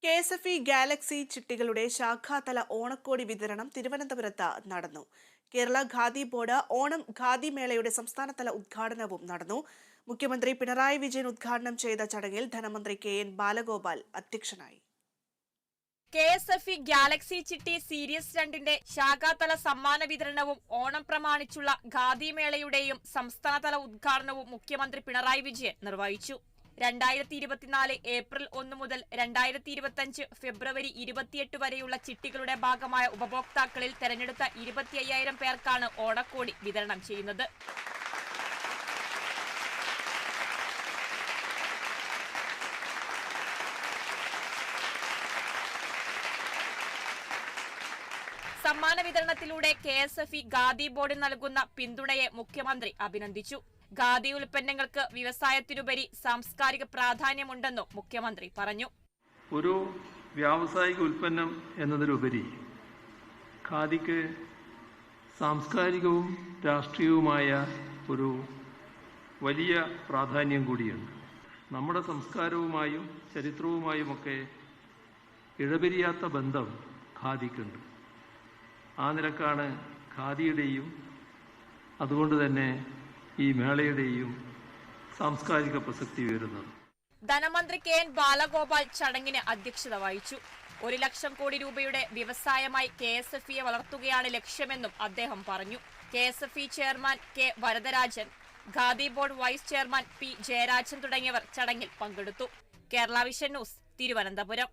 KSFE Galaxy ചിട്ടികളുടെ ശാഖാതല ഓണക്കോടി വിതരണം തിരുവനന്തപുരത്ത് നടന്നു. കേരള ഖാദി ബോർഡ് ഓണം ഖാദി മേളയുടെ സംസ്ഥാനതല ഉദ്ഘാടനവും നടന്നു. മുഖ്യമന്ത്രി പിണറായി വിജയൻ ഉദ്ഘാടനം ചെയ്ത ചടങ്ങിൽ ധനമന്ത്രി KN ബാലഗോപാൽ അധ്യക്ഷനായി. KSFE ഗാലക്സി ചിട്ടി സീരീസ് 2ന്റെ ശാഖാതല സമ്മാന വിതരണവും ഓണം പ്രമാണിച്ചുള്ള ഖാദി മേളയുടെയും സംസ്ഥാനതല ഉദ്ഘാടനവും മുഖ്യമന്ത്രി പിണറായി വിജയൻ നിർവഹിച്ചു. 2024 ഏപ്രിൽ 1 മുതൽ 2025 ഫെബ്രുവരി 28 വരെയുള്ള ചിട്ടികളുടെ ഭാഗമായ ഉപഭോക്താക്കളിൽ തെരഞ്ഞെടുത്ത 25,000 പേർക്കാണ് ഓണക്കോടി വിതരണം ചെയ്യുന്നത്. സമ്മാന വിതരണത്തിലൂടെ KSFE ഖാദി ബോർഡിന് നൽകുന്ന പിന്തുണയെ മുഖ്യമന്ത്രി അഭിനന്ദിച്ചു. ഖാദി ഉൽപ്പന്നങ്ങൾക്ക് വ്യവസായത്തിനുപരി സാംസ്കാരിക പ്രാധാന്യമുണ്ടെന്നും മുഖ്യമന്ത്രി പറഞ്ഞു. ഒരു വ്യാവസായിക ഉൽപ്പന്നം എന്നതിലുപരി ഖാദിക്ക് സാംസ്കാരികവും രാഷ്ട്രീയവുമായ ഒരു വലിയ പ്രാധാന്യം കൂടിയുണ്ട്. നമ്മുടെ സംസ്കാരവുമായും ചരിത്രവുമായുമൊക്കെ ഇഴപിരിയാത്ത ബന്ധം ഖാദിക്കുണ്ട്. ആ നിലക്കാണ് ഖാദിയുടെയും അതുകൊണ്ട് തന്നെ ഈ മേളയുടെയും സാംസ്കാരിക പ്രസക്തി ഉയരുന്നത്. ധനമന്ത്രി KN ബാലഗോപാൽ ചടങ്ങിന് അധ്യക്ഷത വഹിച്ചു. 1 ലക്ഷം കോടി രൂപയുടെ വ്യവസായമായി KSFEയെ വളർത്തുകയാണ് ലക്ഷ്യമെന്നും അദ്ദേഹം പറഞ്ഞു. KSFE chairman K Varadarajan, Khadi board vice chairman P Jayarajan തുടങ്ങിയവർ ചടങ്ങിൽ പങ്കെടുത്തു. Kerala vision news, Thiruvananthapuram.